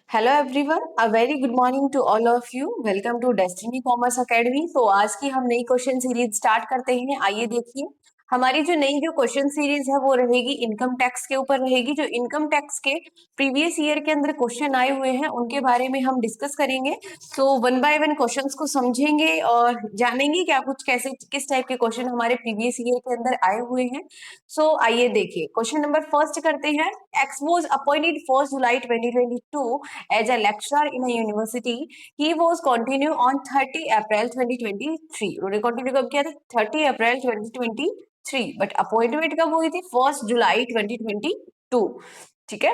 Hello everyone, a very good morning to all of you. Welcome to Destiny Commerce Academy. तो आज की हम नई क्वेश्चन सीरीज स्टार्ट करते हैं। आइए देखिए, हमारी जो नई क्वेश्चन सीरीज है वो रहेगी इनकम टैक्स के ऊपर रहेगी। जो इनकम टैक्स के प्रीवियस ईयर के अंदर क्वेश्चन आए हुए हैं उनके बारे में हम डिस्कस करेंगे। तो वन बाय वन क्वेश्चंस को समझेंगे और जानेंगे क्या कुछ कैसे किस टाइप के क्वेश्चन हमारे प्रीवियस ईयर के अंदर आए हुए हैं। सो आइए देखिए, क्वेश्चन नंबर फर्स्ट करते हैं। X was appointed 1 July 2022 as a lecturer in a university. He was continue on 30 April 2023. उन्होंने कंटिन्यू कब किया था? 30 अप्रैल 2023, बट अपॉइंटमेंट कब हुई थी? 1 जुलाई 2022। ठीक है।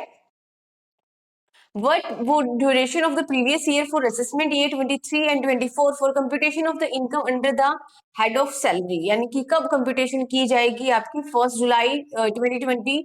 What would duration of the previous year for assessment year 23 and 24 for computation of the income under the head of salary? यानी कि कब कंप्यूटेशन की जाएगी आपकी? 1 जुलाई 2022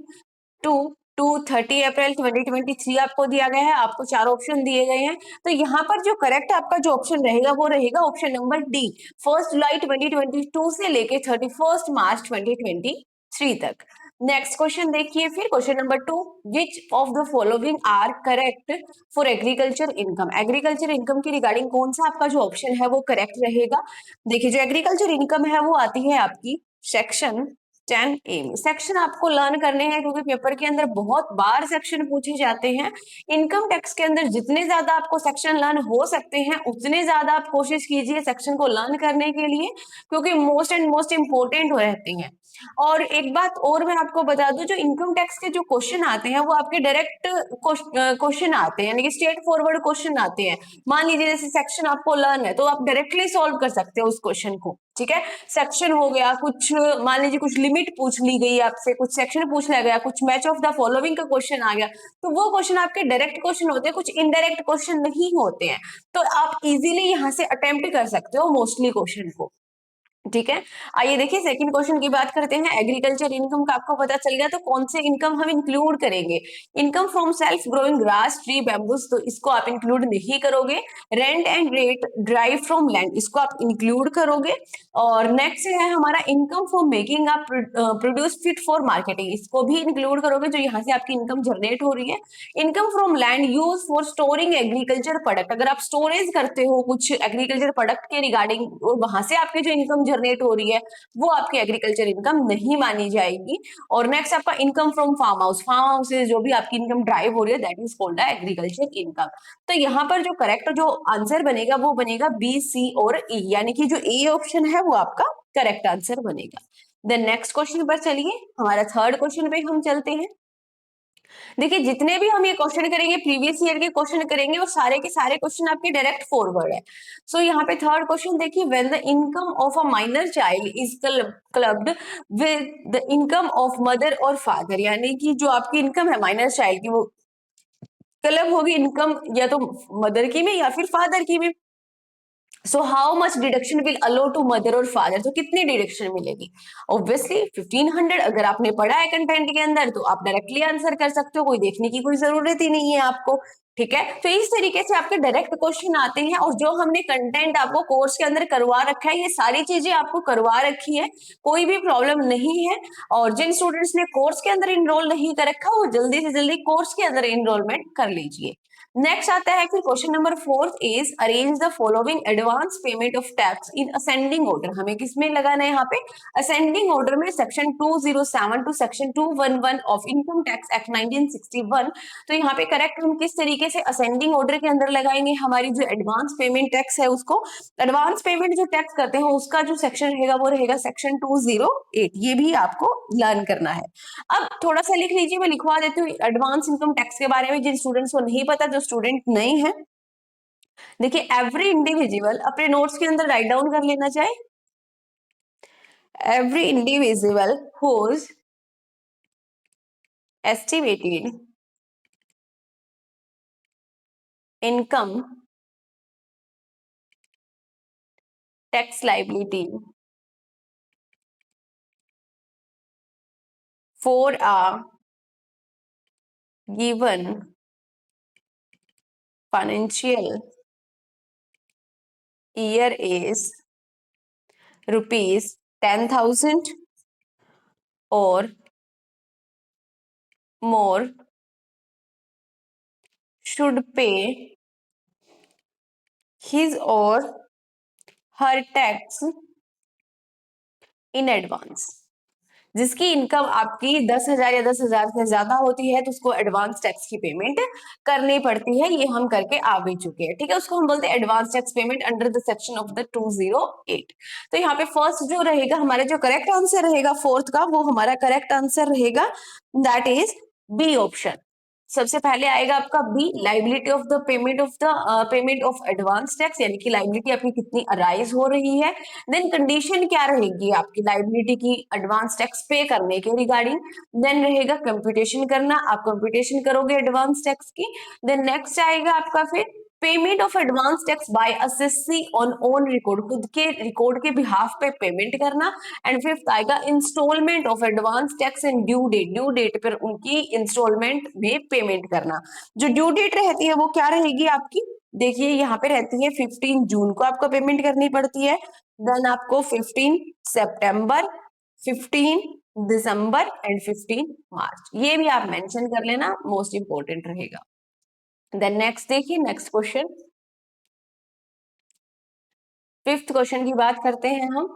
टू 30 अप्रैल 2023 आपको दिया गया है। आपको चार ऑप्शन दिए गए हैं। तो यहाँ पर जो करेक्ट आपका जो ऑप्शन रहेगा वो रहेगा ऑप्शन नंबर डी, 1 जुलाई 2022 से लेके 31 मार्च 2023 तक। नेक्स्ट क्वेश्चन देखिए, फिर question number 2, which of the following are correct for agriculture income? Agriculture income की रिगार्डिंग कौन सा आपका जो ऑप्शन है वो करेक्ट रहेगा? देखिए, जो एग्रीकल्चर इनकम है वो आती है आपकी सेक्शन 10A में। सेक्शन आपको लर्न करने हैं क्योंकि पेपर के अंदर बहुत बार सेक्शन पूछे जाते हैं। इनकम टैक्स के अंदर जितने ज्यादा आपको सेक्शन लर्न हो सकते हैं उतने ज्यादा आप कोशिश कीजिए सेक्शन को लर्न करने के लिए, क्योंकि मोस्ट एंड मोस्ट इंपॉर्टेंट रहते हैं। और एक बात और मैं आपको बता दूं, जो इनकम टैक्स के जो क्वेश्चन आते हैं वो आपके डायरेक्ट क्वेश्चन आते हैं, यानी कि स्ट्रेट फॉरवर्ड क्वेश्चन आते हैं। मान लीजिए जैसे सेक्शन आपको लर्न है तो आप डायरेक्टली सॉल्व कर सकते हो उस क्वेश्चन को। ठीक है, सेक्शन हो गया कुछ, मान लीजिए कुछ लिमिट पूछ ली गई आपसे, कुछ सेक्शन पूछ लिया गया, कुछ मैच ऑफ द फॉलोइंग का क्वेश्चन आ गया, तो वो क्वेश्चन आपके डायरेक्ट क्वेश्चन होते हैं, कुछ इनडायरेक्ट क्वेश्चन नहीं होते हैं। तो आप इजीली यहाँ से अटेम्प्ट कर सकते हो मोस्टली क्वेश्चन को। ठीक है, आइए देखिए सेकंड क्वेश्चन की बात करते हैं। एग्रीकल्चर इनकम का आपको पता चल गया, तो कौन से इनकम हम इंक्लूड करेंगे? Income from self growing grass tree bamboos, तो इसको आप इंक्लूड नहीं करोगे। Rent and rate drive from land, इसको आप इंक्लूड करोगे। और नेक्स्ट है हमारा income from making a produce fit for marketing, इसको भी इंक्लूड करोगे, जो यहाँ से आपकी इनकम जनरेट हो रही है। Income from land use for storing agriculture product, अगर आप स्टोरेज करते हो कुछ एग्रीकल्चर प्रोडक्ट के रिगार्डिंग और वहां से आपकी जो इनकम जनरेट हो रही है वो आपकी एग्रीकल्चर इनकम नहीं मानी जाएगी। और नेक्स्ट आपका income from farm house, farm house से जो भी आपकी इनकम ड्राइव हो रही है that is called agriculture income. तो यहाँ पर जो करेक्ट जो आंसर बनेगा वो बनेगा बी, सी और ई, यानी कि जो ए ऑप्शन है वो आपका करेक्ट आंसर बनेगा। देन नेक्स्ट क्वेश्चन पर चलिए, हमारा थर्ड क्वेश्चन पे हम चलते हैं। देखिए, जितने भी हम ये क्वेश्चन करेंगे प्रीवियस ईयर के क्वेश्चन करेंगे वो सारे के सारे क्वेश्चन आपके डायरेक्ट फॉरवर्ड है। सो यहाँ पे थर्ड क्वेश्चन देखिए, when the income of a minor child is clubbed with the income of mother और फादर, यानी कि जो आपकी इनकम है माइनर चाइल्ड की वो क्लब होगी इनकम या तो मदर की में या फिर फादर की में। So how much deduction will allow to mother और फादर, तो कितनी डिडक्शन मिलेगी? ऑब्वियसली 1500। अगर आपने पढ़ा है कंटेंट के अंदर तो आप डायरेक्टली आंसर कर सकते हो, कोई देखने की कोई जरूरत ही नहीं है आपको। ठीक है, तो इस तरीके से आपके डायरेक्ट क्वेश्चन आते हैं। और जो हमने कंटेंट आपको कोर्स के अंदर करवा रखा है ये सारी चीजें आपको करवा रखी है, कोई भी प्रॉब्लम नहीं है। और जिन स्टूडेंट्स ने कोर्स के अंदर इनरोल नहीं कर रखा वो जल्दी से जल्दी कोर्स के अंदर इनरोलमेंट कर लीजिए। नेक्स्ट आता है फिर question number fourth is arrange the following advance payment of tax in ascending order. हमें किसमें लगाना है यहाँ पे? असेंडिंग ऑर्डर में, section 207 to section 211 of income tax act 1961। तो यहाँ पे करेक्ट हम किस तरीके से असेंडिंग ऑर्डर के अंदर लगाएंगे? हमारी जो एडवांस पेमेंट टैक्स है उसको, एडवांस पेमेंट जो टैक्स करते हैं उसका जो सेक्शन रहेगा वो रहेगा सेक्शन 208। ये भी आपको लर्न करना है। अब थोड़ा सा लिख लीजिए, मैं लिखवा देती हूँ एडवांस इनकम टैक्स के बारे में जिन स्टूडेंट्स को नहीं पता, जो स्टूडेंट नए हैं। देखिए, एवरी इंडिविजुअल अपने नोट्स के अंदर राइट डाउन कर लेना चाहे, every individual whose estimated income tax liability for a given financial year is ₹10,000 और more should pay his or her tax in advance। जिसकी इनकम आपकी 10,000 या 10,000 से ज्यादा होती है तो उसको एडवांस टैक्स की पेमेंट करनी पड़ती है। ये हम करके आ भी चुके हैं, ठीक है। उसको हम बोलते हैं advance tax payment under the section of the 208। तो यहाँ पे फर्स्ट जो रहेगा हमारा जो करेक्ट आंसर रहेगा फोर्थ का, वो हमारा करेक्ट आंसर रहेगा, दैट इज बी ऑप्शन। सबसे पहले आएगा आपका B, liability of the payment of advance tax, यानी कि लाइबिलिटी आपकी कितनी अराइज हो रही है। देन कंडीशन क्या रहेगी आपकी लाइबिलिटी की एडवांस टैक्स पे करने के रिगार्डिंग। देन रहेगा कंप्यूटेशन करना, आप कंप्यूटेशन करोगे एडवांस टैक्स की। देन नेक्स्ट आएगा आपका फिर payment of advance tax by assessee on own record, खुद के रिकॉर्ड के बिहाफ पे पेमेंट करना। एंड फिफ्थ आएगा instalment of advance tax and due date पर उनकी इंस्टॉलमेंट में पेमेंट करना। जो ड्यू डेट रहती है वो क्या रहेगी आपकी, देखिए यहाँ पे रहती है 15 जून को आपको पेमेंट करनी पड़ती है। देन आपको 15 सितंबर, 15 दिसंबर एंड 15 मार्च, ये भी आप मेंशन कर लेना, मोस्ट इंपोर्टेंट रहेगा। देन नेक्स्ट देखिए, नेक्स्ट क्वेश्चन, फिफ्थ क्वेश्चन की बात करते हैं हम।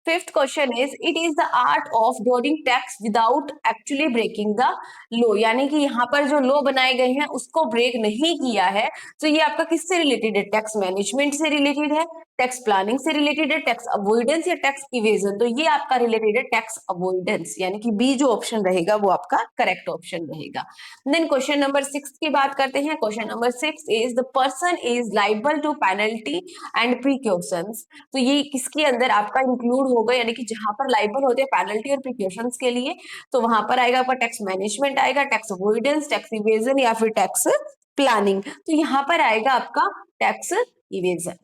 Fifth question is it is the art of doing tax without actually breaking the law, यानी कि यहाँ पर जो लॉ बनाए गए हैं उसको ब्रेक नहीं किया है। तो ये आपका किससे रिलेटेड है, टैक्स मैनेजमेंट से रिलेटेड है, टैक्स प्लानिंग से रिलेटेड है, टैक्स अवॉइडेंस या टैक्स इवेजन। तो ये आपका रिलेटेड है टैक्स अवॉइडेंस, यानी कि बी जो ऑप्शन रहेगा वो आपका करेक्ट ऑप्शन रहेगा। देन क्वेश्चन नंबर 6 की बात करते हैं। Question number 6 is the person is liable to penalty and precautions. तो ये किसके अंदर आपका इंक्लूड होगा, यानी कि जहां पर लाइबल होते हैं पेनल्टी और प्रिकॉशंस के लिए, तो वहां पर आएगा आपका टैक्स मैनेजमेंट आएगा, टैक्स अवॉइडेंस, टैक्स इवेजन या फिर टैक्स प्लानिंग। तो यहाँ पर आएगा आपका टैक्स इवेजन।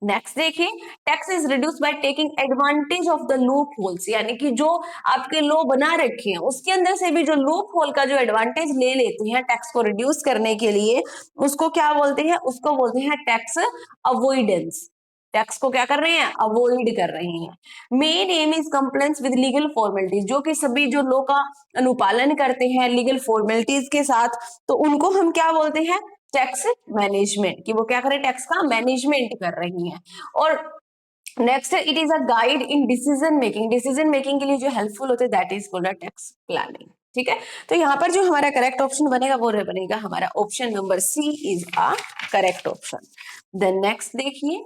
नेक्स्ट देखिए, tax is reduce by taking advantage of the loop holes, यानी कि जो आपके लॉ बना रखे हैं उसके अंदर से भी जो लूप होल का जो एडवांटेज ले लेते हैं टैक्स को रिड्यूस करने के लिए, उसको क्या बोलते हैं, उसको बोलते हैं टैक्स अवॉइडेंस। टैक्स को क्या कर रहे हैं, अवॉइड कर रहे हैं। Main M is compliance with legal formalities, जो कि सभी जो लॉ का अनुपालन करते हैं लीगल फॉर्मेलिटीज के साथ, तो उनको हम क्या बोलते हैं, टैक्स मैनेजमेंट, कि वो क्या करें, टैक्स का मैनेजमेंट कर रही हैं। और next it is a guide in decision making, decision making के लिए जो हेल्पफुल होते हैं, that is called tax planning. ठीक है, तो यहाँ पर जो हमारा करेक्ट ऑप्शन बनेगा वो बनेगा हमारा option number C is a correct option. Then next देखिए,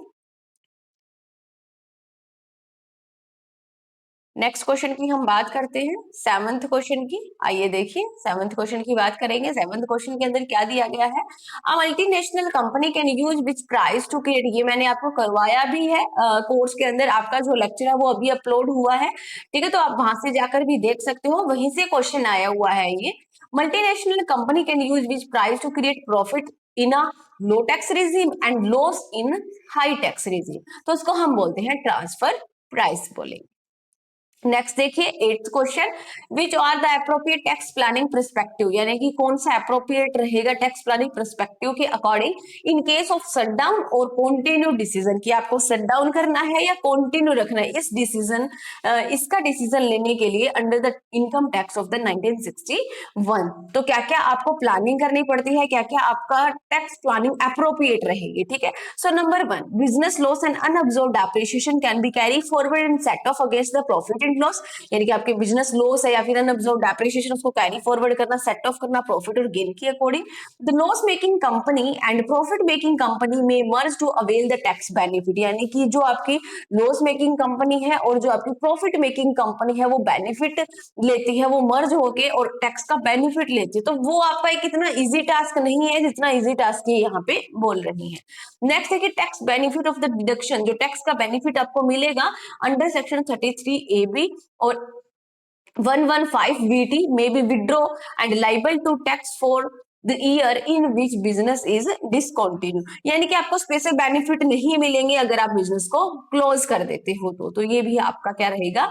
नेक्स्ट क्वेश्चन की हम बात करते हैं, सेवंथ क्वेश्चन की। आइए देखिए, सेवंथ क्वेश्चन की बात करेंगे। सेवंथ क्वेश्चन के अंदर क्या दिया गया है, a multinational company can use which price to create, ये मैंने आपको करवाया भी है कोर्स के अंदर, आपका जो लेक्चर है वो अभी अपलोड हुआ है, ठीक है, तो आप वहां से जाकर भी देख सकते हो, वहीं से क्वेश्चन आया हुआ है ये। Multinational company can use which price to create profit in a low tax regime and loss in high tax regime, तो उसको हम बोलते हैं ट्रांसफर प्राइस बोलेंगे। नेक्स्ट देखिए, eighth question, which are the appropriate tax planning perspective, यानी कि कौन सा अप्रोप्रिएट रहेगा टैक्स प्लानिंग परस्पेक्टिव के according in case of shutdown और कॉन्टिन्यू डिसीजन, कि आपको शटडाउन करना है या कॉन्टिन्यू रखना है इस डिसीजन, इसका डिसीजन लेने के लिए under the income tax of the 1961। तो क्या क्या आपको प्लानिंग करनी पड़ती है, क्या क्या आपका टैक्स प्लानिंग अप्रोप्रिएट रहेगी, ठीक है। So number 1, business loss and unabsorbed depreciation can be carry forward and set off against the profit and loss, यानी कि आपके बिजनेस लॉस है या फिर अनअब्सॉर्ब्ड डेप्रिसिएशन, उसको कैरी फॉरवर्ड करना, सेट ऑफ करना प्रॉफिट और गेन के according. The loss making company and profit making company में merge to avail the tax benefit, यानी कि जो आपकी लॉस मेकिंग कंपनी है और जो आपकी प्रॉफिट मेकिंग कंपनी है वो बेनिफिट लेती है, वो मर्ज होके और टैक्स का बेनिफिट लेती है। तो वो आपका एक इतना इजी टास्क नहीं है जितना इजी टास्क ये यहाँ पे बोल रही है। नेक्स्ट है कि tax benefit of the deduction, जो टैक्स का बेनिफिट आपको मिलेगा अंडर सेक्शन 33AB और 115 VT may be withdraw and liable to tax for the year in which business is discontinue, यानी कि आपको स्पेशल बेनिफिट नहीं मिलेंगे अगर आप बिजनेस को क्लोज कर देते हो तो ये भी आपका क्या रहेगा,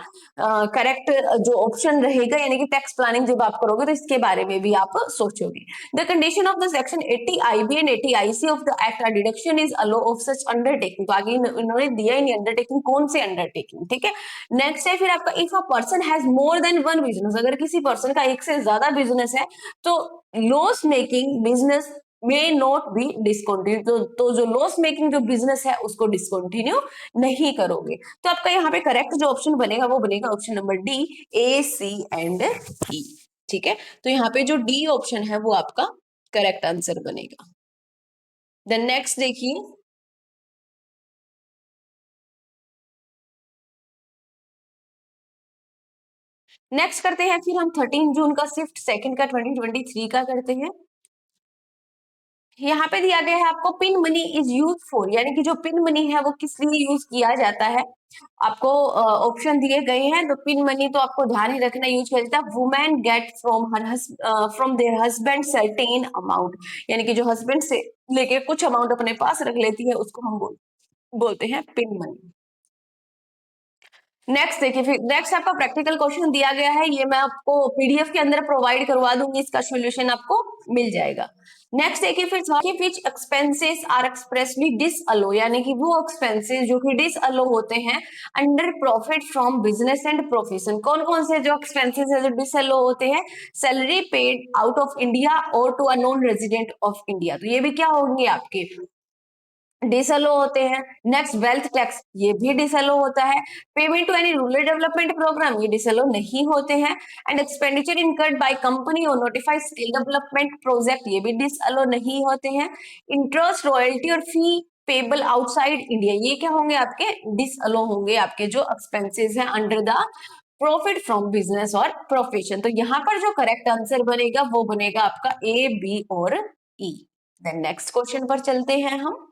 करेक्ट जो ऑप्शन रहेगा, यानी कि टैक्स प्लानिंग जब आप करोगे तो इसके बारे में भी आप सोचोगे। The condition of the section 80 IB and 80 IC of the act are deduction is allow of such undertaking, तो आगे इन्होंने दिया ही नहीं अंडरटेकिंग कौन से अंडरटेकिंग, ठीक है। नेक्स्ट है फिर आपका, if a person has more than one business, अगर किसी पर्सन का एक से ज्यादा बिजनेस है तो loss making business may not be discontinue, तो जो लॉस मेकिंग जो बिजनेस है उसको डिसकंटिन्यू नहीं करोगे। तो आपका यहाँ पे करेक्ट जो ऑप्शन बनेगा वो बनेगा option number D, A, C and E, ठीक है। तो यहाँ पे जो डी ऑप्शन है वो आपका करेक्ट आंसर बनेगा। देन नेक्स्ट देखिए, नेक्स्ट करते हैं फिर हम 13 जून का शिफ्ट सेकंड का 2023 का करते हैं। यहाँ पे दिया गया है आपको, pin money is use for, यानी कि जो पिन मनी है वो किस लिए यूज किया जाता है। आपको ऑप्शन दिए गए हैं, तो पिन मनी तो आपको ध्यान ही रखना यूज किया जाता है, women get from there husband certain amount, यानी कि जो हस्बैंड से लेके कुछ अमाउंट अपने पास रख लेती है उसको हम बोलते हैं पिन मनी। नेक्स्ट देखिए, फिर नेक्स्ट आपका प्रैक्टिकल क्वेश्चन दिया गया है, ये मैं आपको पीडीएफ के अंदर प्रोवाइड करवा दूंगी, इसका सॉल्यूशन आपको मिल जाएगा। नेक्स्ट देखिए फिर, विच एक्सपेंसेस आर एक्सप्रेसली डिसअलो, यानी कि वो एक्सपेंसेस जो कि डिसअलो होते हैं under profit from business and profession, कौन कौन से जो एक्सपेंसेस है जो डिसअलो होते हैं, salary paid out of India और to a non resident of India, तो ये भी क्या होंगे आपके डिसअलो होते हैं। नेक्स्ट वेल्थ टैक्स, ये भी डिसअलो होता है। Payment to any rural development programme, ये डिसअलो नहीं होते हैं। And expenditure incurred by company और नोटिफाइड स्किल डेवलपमेंट प्रोजेक्ट, ये भी डिसअलो नहीं होते हैं। इंटरेस्ट, रॉयल्टी और फी पेबल आउटसाइड इंडिया, ये क्या होंगे आपके डिसअलो होंगे, आपके जो एक्सपेंसेस हैं under the profit from business और प्रोफेशन। तो यहाँ पर जो करेक्ट आंसर बनेगा वो बनेगा आपका ए, बी और ई। देन नेक्स्ट क्वेश्चन पर चलते हैं हम।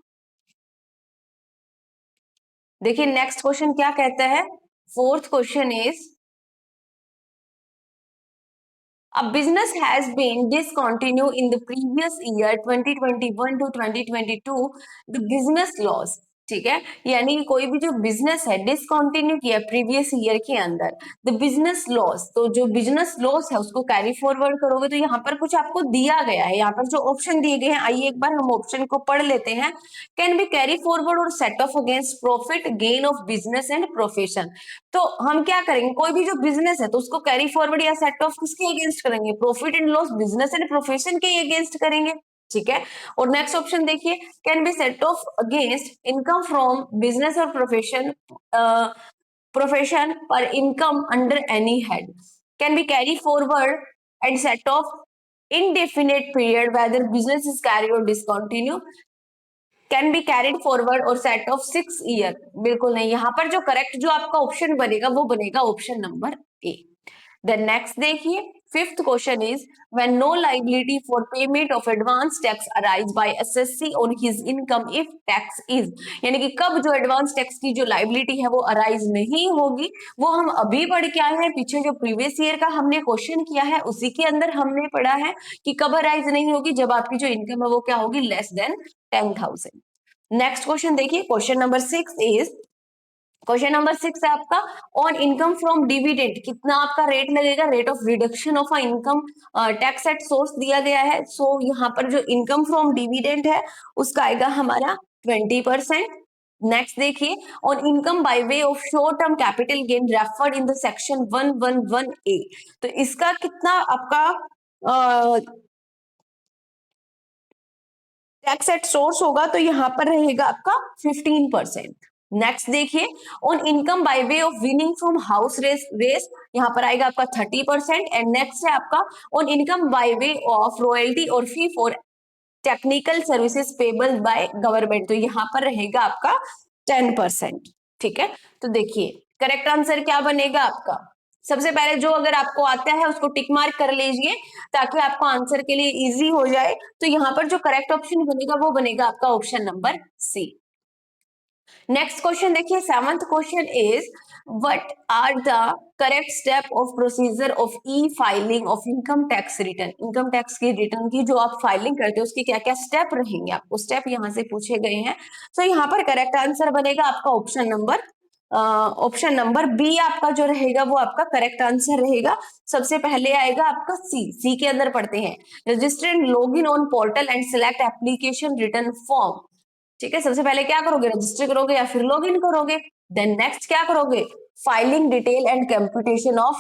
देखिए नेक्स्ट क्वेश्चन क्या कहता है, fourth question is, a business has been discontinued in the previous year 2021 to 2022, the business loss, ठीक है, यानी कि कोई भी जो बिजनेस है डिसकंटिन्यू किया प्रीवियस ईयर के अंदर, द बिजनेस लॉस, तो जो बिजनेस लॉस है उसको कैरी फॉरवर्ड करोगे तो यहाँ पर कुछ आपको दिया गया है, यहाँ पर जो ऑप्शन दिए गए हैं, आइए एक बार हम ऑप्शन को पढ़ लेते हैं। कैन बी कैरी फॉरवर्ड और set off against profit gain of business and profession, तो हम क्या करेंगे, कोई भी जो बिजनेस है तो उसको कैरी फॉरवर्ड या सेट ऑफ किसके अगेंस्ट करेंगे, profit and loss business and profession के अगेंस्ट करेंगे, ठीक है। और नेक्स्ट ऑप्शन देखिए, can be set off against income from business और प्रोफेशन पर income under any head, can be carry forward and set of indefinite period whether business is carried or discontinue, can be carried forward और set of 6 year, बिल्कुल नहीं, यहाँ पर जो correct जो आपका ऑप्शन बनेगा वो बनेगा option number A. Then next देखिए, fifth question is, when no liability for payment of advance tax arise by SSC on his income if tax is, यानी कि कब जो एडवांस टैक्स की जो लाइबिलिटी है वो अराइज नहीं होगी, वो हम अभी पढ़ के आए हैं, पीछे जो प्रीवियस ईयर का हमने क्वेश्चन किया है उसी के अंदर हमने पढ़ा है कि कब अराइज नहीं होगी, जब आपकी जो इनकम है वो क्या होगी, लेस देन 10,000। नेक्स्ट क्वेश्चन देखिए, question number 6 is, question number 6 है आपका, ऑन इनकम फ्रॉम डिविडेंड कितना आपका रेट लगेगा, rate of reduction of income tax at source दिया गया है। सो यहाँ पर जो इनकम फ्रॉम डिविडेंड है उसका आएगा हमारा 20%। नेक्स्ट देखिए, on income by way of short term capital gain referred in the section 111A, तो इसका कितना आपका टैक्स एट सोर्स होगा, तो यहाँ पर रहेगा आपका 15%। नेक्स्ट देखिए, on income by way of winning from house race यहाँ पर आएगा आपका 30%। एंड नेक्स्ट है आपका on income by way of royalty और fee for technical services payable by government, तो यहाँ पर रहेगा आपका 10%, ठीक है। तो देखिए करेक्ट आंसर क्या बनेगा आपका, सबसे पहले जो अगर आपको आता है उसको टिक मार्क कर लीजिए ताकि आपको आंसर के लिए इजी हो जाए। तो यहाँ पर जो करेक्ट ऑप्शन बनेगा वो बनेगा आपका option number C. Next question देखिए, seventh question is, what are the correct step of procedure of e filing of income tax return, income tax की रिटर्न की जो आप फाइलिंग करते हो उसके क्या क्या स्टेप रहेंगे, आपको स्टेप यहाँ से पूछे गए हैं। तो यहाँ पर करेक्ट आंसर बनेगा आपका ऑप्शन नंबर बी आपका जो रहेगा वो आपका करेक्ट आंसर रहेगा। सबसे पहले आएगा आपका सी के अंदर पढ़ते हैं, register and log in on portal and select application return form. ठीक है, सबसे पहले क्या करोगे, रजिस्टर करोगे या फिर लॉग इन करोगे। देन नेक्स्ट क्या करोगे, filing detail and computation of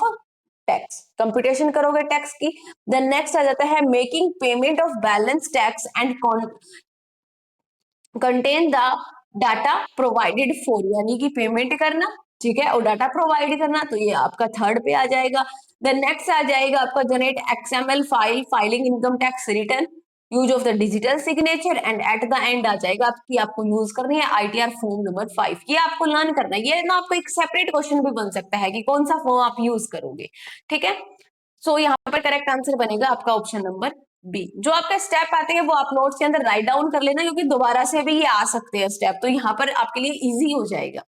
tax, computation करोगे टैक्स की। देन नेक्स्ट आ जाता है making payment of balance tax and contain the data provided for, यानी कि पेमेंट करना, ठीक है, और डाटा प्रोवाइड करना, तो ये आपका थर्ड पे आ जाएगा। देन नेक्स्ट आ जाएगा आपका generate XML file, filing income tax return, use of the digital signature, and at the end आ जाएगा आपकी आपको यूज करनी है आईटीआर फॉर्म नंबर 5। ये आपको लर्न करना है, ये ना आपको एक सेपरेट क्वेश्चन भी बन सकता है कि कौन सा फॉर्म आप यूज करोगे। ठीक है, सो यहाँ पर करेक्ट आंसर बनेगा आपका ऑप्शन नंबर बी। जो आपके स्टेप आते हैं वो आप नोट्स के अंदर राइट डाउन कर लेना, क्योंकि दोबारा से भी ये आ सकते हैं स्टेप, तो यहाँ पर आपके लिए इजी हो जाएगा।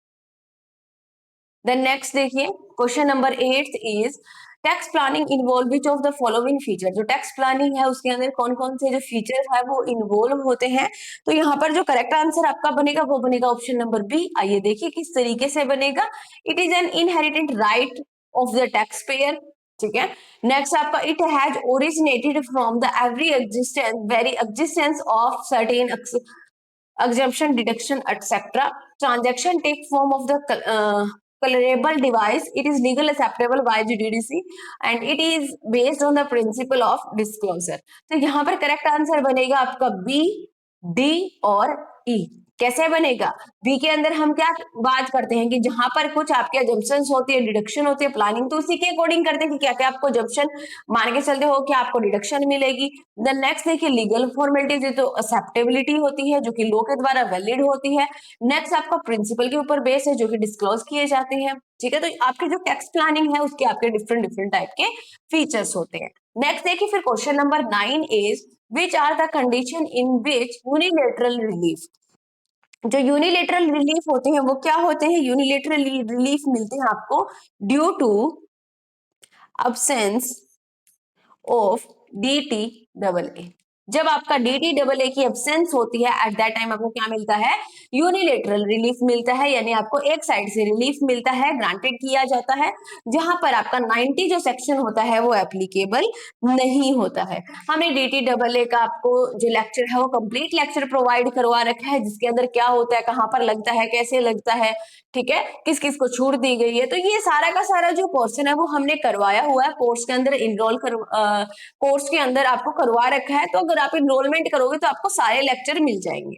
देन नेक्स्ट देखिए, question number 8 is tax planning involve which of the following feature, जो टैक्स प्लानिंग है उसके अंदर कौन कौन से जो फीचर है वो इन्वॉल्व होते हैं। तो यहाँ पर जो करेक्ट आंसर आपका बनेगा वो बनेगा ऑप्शन नंबर बी। आइए देखिए किस तरीके से बनेगा। It is an inherent right of the tax payer, ठीक है। नेक्स्ट आपका it has originated from the every existence of certain exemption, deduction, etc. Transaction take form of the colorable device. It is legal acceptable by GDDC and it is based on the principle of disclosure. तो यहाँ पर correct answer बनेगा आपका B, D और ई। कैसे बनेगा, B के अंदर हम क्या बात करते हैं कि जहां पर कुछ आपके अजम्पशंस होती है, डिडक्शन होती है, प्लानिंग तो उसी के अकॉर्डिंग करते हैं कि क्या क्या आपको अजम्पशन मान के चलते हो कि आपको डिडक्शन मिलेगी। देन नेक्स्ट देखिए लीगल फॉर्मेलिटीज, तो एक्सेप्टेबिलिटी होती है जो कि लॉ के द्वारा वैलिड होती है। नेक्स्ट आपका प्रिंसिपल के ऊपर बेस है जो कि डिस्क्लोज किए जाते हैं। ठीक है, तो आपके जो टैक्स प्लानिंग है उसके आपके डिफरेंट डिफरेंट टाइप के फीचर्स होते हैं। नेक्स्ट देखिए फिर question number 9 is which are the condition in which unilateral relief, जो यूनिलेटरल रिलीफ होते हैं वो क्या होते हैं, यूनिलेटरल रिलीफ मिलते हैं आपको due to absence of D double A. जब आपका डी डबल ए की एब्सेंस होती है एट दैट टाइम आपको क्या मिलता है, यूनिलेटरल रिलीफ मिलता है, यानी आपको एक साइड से रिलीफ मिलता है, ग्रांटेड किया जाता है, जहां पर आपका 90 जो सेक्शन होता है वो एप्लीकेबल नहीं होता है। हमने डी डबल ए का आपको जो लेक्चर है वो कंप्लीट लेक्चर प्रोवाइड करवा रखा है, जिसके अंदर क्या होता है, कहाँ पर लगता है, कैसे लगता है, ठीक है, किस किस को छूट दी गई है, तो ये सारा का सारा जो पोर्शन है वो हमने करवाया हुआ है, कोर्स के अंदर कोर्स के अंदर आपको करवा रखा है। तो अगर आप इनरोलमेंट करोगे तो आपको सारे लेक्चर मिल जाएंगे।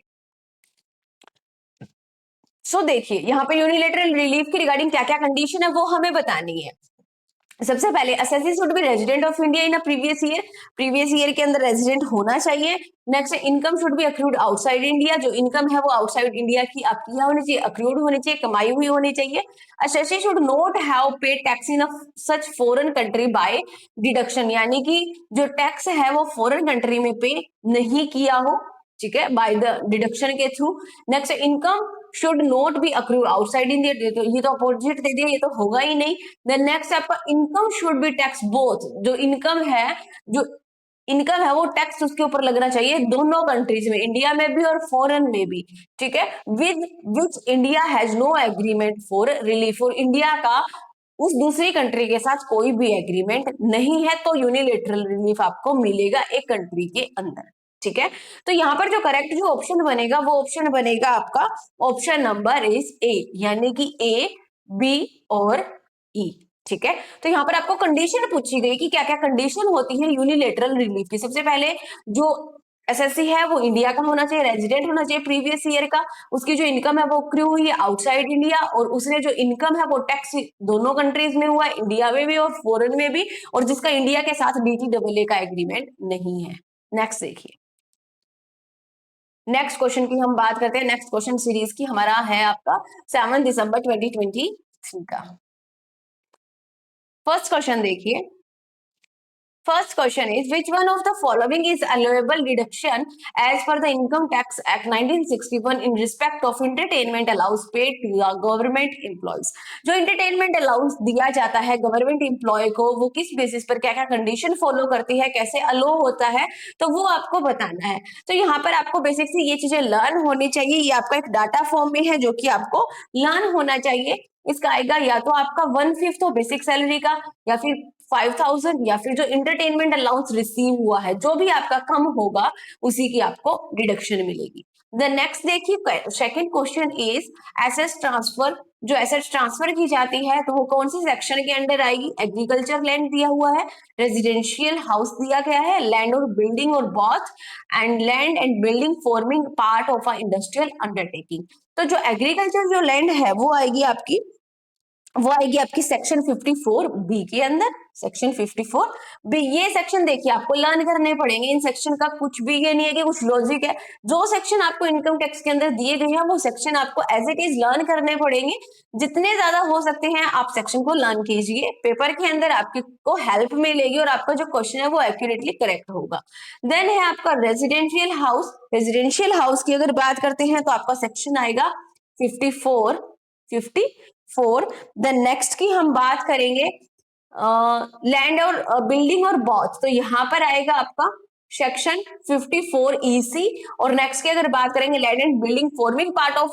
सो देखिए यहाँ पे यूनिलेटरल रिलीफ की रिगार्डिंग क्या क्या कंडीशन है वो हमें बतानी है। सबसे पहले assessee should be resident of India in a previous year के अंदर रेजिडेंट होना चाहिए। Next income should be accrued outside India, जो इनकम है वो आउटसाइड इंडिया की आपकी क्या होनी चाहिए, अक्रूड होनी चाहिए, कमाई हुई होनी चाहिए। Assessee should not have paid tax in such foreign country bye deduction, यानी कि जो टैक्स है वो फॉरेन कंट्री में पे नहीं किया हो, ठीक है, बाय द डिडक्शन के through. Next income should not be accrued outside India, ये तो अपोजिट दे दिया, ये तो होगा ही नहीं। देन नेक्स्ट आपका income should be tax both, जो इनकम है वो टैक्स उसके ऊपर लगना चाहिए दोनों कंट्रीज में, इंडिया में भी और फॉरेन में भी, ठीक है, with which India has no agreement for relief, और इंडिया का उस दूसरी कंट्री के साथ कोई भी एग्रीमेंट नहीं है, तो यूनिलेटरल रिलीफ आपको मिलेगा एक कंट्री के अंदर। ठीक है, तो यहाँ पर जो करेक्ट जो ऑप्शन बनेगा वो ऑप्शन बनेगा आपका ऑप्शन नंबर इज ए, यानी कि ए, बी और ई। ठीक है, तो यहाँ पर आपको कंडीशन पूछी गई कि क्या क्या कंडीशन होती है यूनिलेटरल रिलीफ की। सबसे पहले जो एसएससी है वो इंडिया का होना चाहिए, रेजिडेंट होना चाहिए प्रीवियस ईयर का, उसकी जो इनकम है वो क्रू हुई है आउटसाइड इंडिया, और उसने जो इनकम है वो टैक्स दोनों कंट्रीज में हुआ है, इंडिया में भी और फॉरेन में भी, और जिसका इंडिया के साथ डीटीडब्ल्यूए का एग्रीमेंट नहीं है। नेक्स्ट देखिए, नेक्स्ट क्वेश्चन की हम बात करते हैं। नेक्स्ट क्वेश्चन सीरीज की हमारा है आपका 7 दिसंबर 2023 का। फर्स्ट क्वेश्चन देखिए, First question is, which one of the following is allowable deduction as per the Income Tax Act 1961 in respect of entertainment allowance paid to the government employees? जो entertainment allowance दिया जाता है government employee को, वो किस basis पर क्या क्या कंडीशन फॉलो करती है, कैसे अलो होता है, तो वो आपको बताना है। तो यहाँ पर आपको बेसिक से ये चीजें लर्न होनी चाहिए। ये आपका एक डाटा फॉर्म में है जो कि आपको लर्न होना चाहिए। इसका आएगा या तो आपका 1/5 हो बेसिक सैलरी का, या फिर 5,000, या फिर जो इंटरटेनमेंट अलाउंस रिसीव हुआ है जो भी आपका कम होगा उसी की आपको डिडक्शन मिलेगी। द नेक्स्ट देखिए, second question is asset transfer. जो एसेट ट्रांसफर की जाती है तो वो कौन सी सेक्शन के अंडर आएगी? एग्रीकल्चर लैंड दिया हुआ है, रेजिडेंशियल हाउस दिया गया है, लैंड और बिल्डिंग और both, and land and building forming part of a industrial undertaking. तो जो एग्रीकल्चर जो लैंड है वो आएगी आपकी सेक्शन 54 बी के अंदर। सेक्शन 54 बी, ये सेक्शन देखिए आपको लर्न करने पड़ेंगे। इन सेक्शन का कुछ भी ये नहीं है कि कुछ लॉजिक है। जो सेक्शन आपको इनकम टैक्स के अंदर दिए गए हैं वो सेक्शन आपको एज इट इज लर्न करने पड़ेंगे। जितने ज्यादा हो सकते हैं आप सेक्शन को लर्न कीजिए, पेपर के अंदर आपको हेल्प मिलेगी और आपका जो क्वेश्चन है वो एक्यूरेटली करेक्ट होगा। देन है आपका रेजिडेंशियल हाउस। रेजिडेंशियल हाउस की अगर बात करते हैं तो आपका सेक्शन आएगा 54। देन नेक्स्ट की हम बात करेंगे लैंड और बिल्डिंग और बॉथ, तो यहां पर आएगा आपका सेक्शन 54 EC। और नेक्स्ट की अगर बात करेंगे land and building forming part of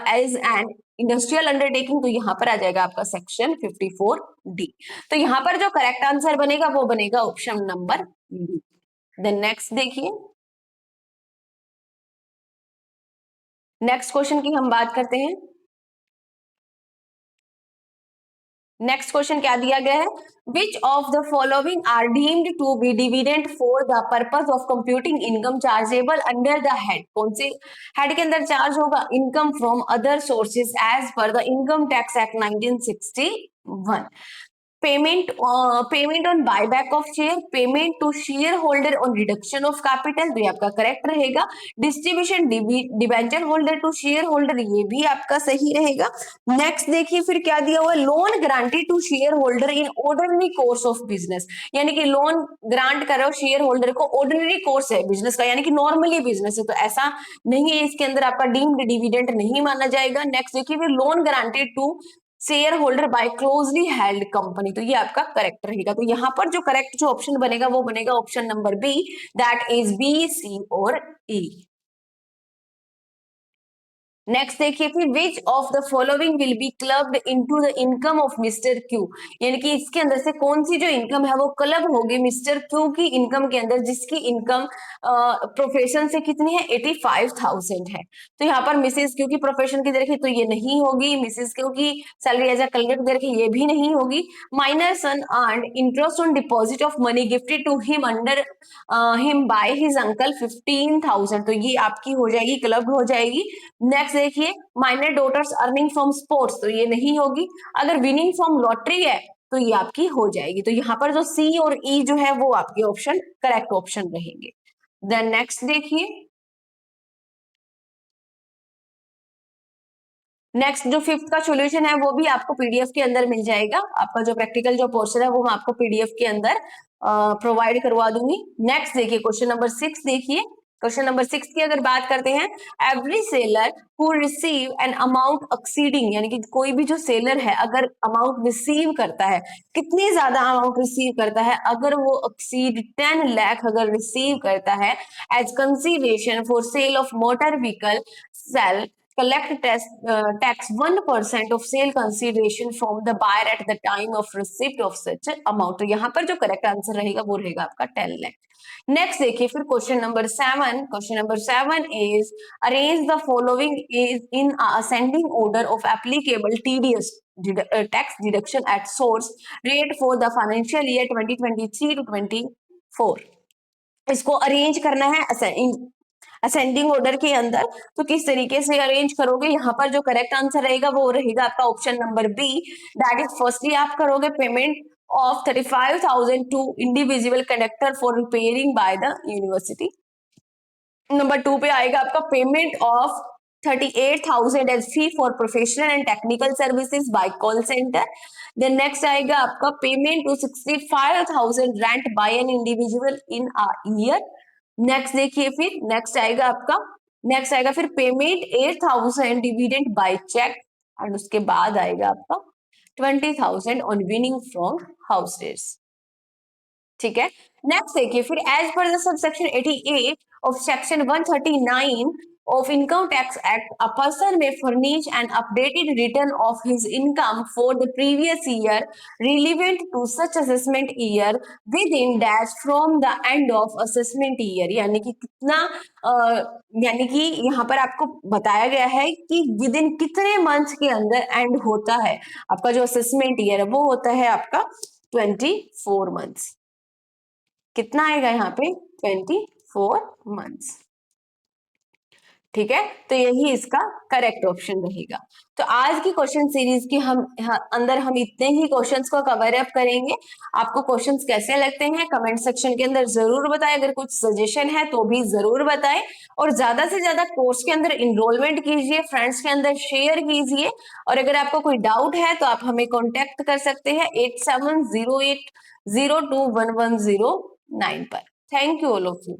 as an industrial undertaking, तो यहां पर आ जाएगा आपका सेक्शन 54 D। तो यहां पर जो करेक्ट आंसर बनेगा वो बनेगा option number B. Then next देखिए, नेक्स्ट क्वेश्चन की हम बात करते हैं। नेक्स्ट क्वेश्चन क्या दिया गया है? Which of the following are deemed to be dividend for the purpose of computing income chargeable under the head? कौन से हेड के अंदर चार्ज होगा? Income from other sources as per the income tax act 1961। Payment on buyback of share, payment to shareholder on reduction of capital, तो ये आपका correct रहेगा। Distribution debenture holder to shareholder, ये भी आपका सही रहेगा। नेक्स्ट देखिए फिर क्या दिया हुआ है? Loan granted to shareholder in ordinary course of business, यानी कि लोन ग्रांट करो शेयर होल्डर को, ऑर्डिनरी कोर्स है बिजनेस का, यानी कि नॉर्मली बिजनेस है, तो ऐसा नहीं है, इसके अंदर आपका डीम्ड डिविडेंड नहीं माना जाएगा। नेक्स्ट देखिए फिर loan granted to shareholder by closely held company, तो ये आपका करेक्ट रहेगा। तो यहाँ पर जो करेक्ट जो ऑप्शन बनेगा वो बनेगा option number B, that is B, C और ई। नेक्स्ट देखिए फिर, which of the following will be clubbed into the income of mister Q, यानी कि इसके अंदर से कौन सी जो इनकम है वो क्लब होगी मिस्टर क्यू की इनकम के अंदर, जिसकी इनकम प्रोफेशन से कितनी है? 85,000 है। तो यहाँ पर मिसेस क्यू की प्रोफेशन की देखिए तो ये नहीं होगी, मिसेस क्यू की सैलरी एज अ कलेक्टर देखिए ये भी नहीं होगी। Minor son earn interest on deposit of money gifted to him under him by his uncle 15,000, तो ये आपकी हो जाएगी, क्लब हो जाएगी। नेक्स्ट देखिए, minor daughters earning from sports, तो ये नहीं होगी। अगर विनिंग फ्रॉम लॉटरी है तो ये आपकी हो जाएगी। तो यहाँ पर जो सी और ई जो है वो आपके ऑप्शन करेक्ट ऑप्शन रहेंगे। देन नेक्स्ट देखिए, नेक्स्ट जो फिफ्थ का सॉल्यूशन है वो भी आपको पीडीएफ के अंदर मिल जाएगा। आपका जो प्रैक्टिकल जो पोर्शन है वो मैं आपको पीडीएफ के अंदर प्रोवाइड करवा दूंगी। नेक्स्ट देखिए क्वेश्चन नंबर 6 देखिए। क्वेश्चन नंबर 6 की अगर बात करते हैं, every seller who receive an amount exceeding, यानी कि कोई भी जो सेलर है अगर अमाउंट रिसीव करता है, कितनी ज्यादा अमाउंट रिसीव करता है? अगर वो एक्सीड 10 लाख अगर रिसीव करता है as consideration for sale of motor vehicle, sale collect tax 1% of sale consideration from the buyer at the time of receipt of such amount। तो यहाँ पर जो करेक्ट आंसर रहेगा वो रहेगा आपका 10 लाख। नेक्स्ट देखिए फिर question number 7। Question number 7 is arrange the following is in ascending order of applicable TDS tax deduction at source rate for the financial year 2023 to 24। इसको अरेंज करना है असेंडिंग ऑर्डर के अंदर, तो किस तरीके से अरेंज करोगे? यहाँ पर जो करेक्ट आंसर रहेगा वो रहेगा आपका option number B, that is firstly आप करोगे payment of 35,000 to individual contractor for repairing by the university. Number 2 पे आएगा आपका payment of 38,000 as fee for professional and technical services by call centre. Then next आएगा आपका payment to 65,000 rent by an individual in a year. Next देखिए, फिर next आएगा फिर payment 8,000 dividend by check, और उसके बाद आएगा आपका 20,000 on winning from house rates. ठीक है, नेक्स्ट देखिए, फिर as per the subsection 80A of section 139 of Income Tax Act, a person may furnish an updated return of his income for the previous year relevant to such assessment year within dash from the end of assessment year। यानी कि कितना यानी कि यहाँ पर आपको बताया गया है कि विद इन कितने मंथ के अंदर एंड होता है आपका जो असेसमेंट ईयर है, वो होता है आपका 24 मंथ्स। कितना आएगा यहाँ पे 24 मंथ्स। ठीक है, तो यही इसका करेक्ट ऑप्शन रहेगा। तो आज की क्वेश्चन सीरीज की अंदर हम इतने ही क्वेश्चंस को कवर अप करेंगे। आपको क्वेश्चंस कैसे लगते हैं कमेंट सेक्शन के अंदर जरूर बताएं। अगर कुछ सजेशन है तो भी जरूर बताएं, और ज्यादा से ज्यादा कोर्स के अंदर इनरोलमेंट कीजिए, फ्रेंड्स के अंदर शेयर कीजिए। और अगर आपको कोई डाउट है तो आप हमें कॉन्टेक्ट कर सकते हैं 8708021109 पर। Thank you all of you.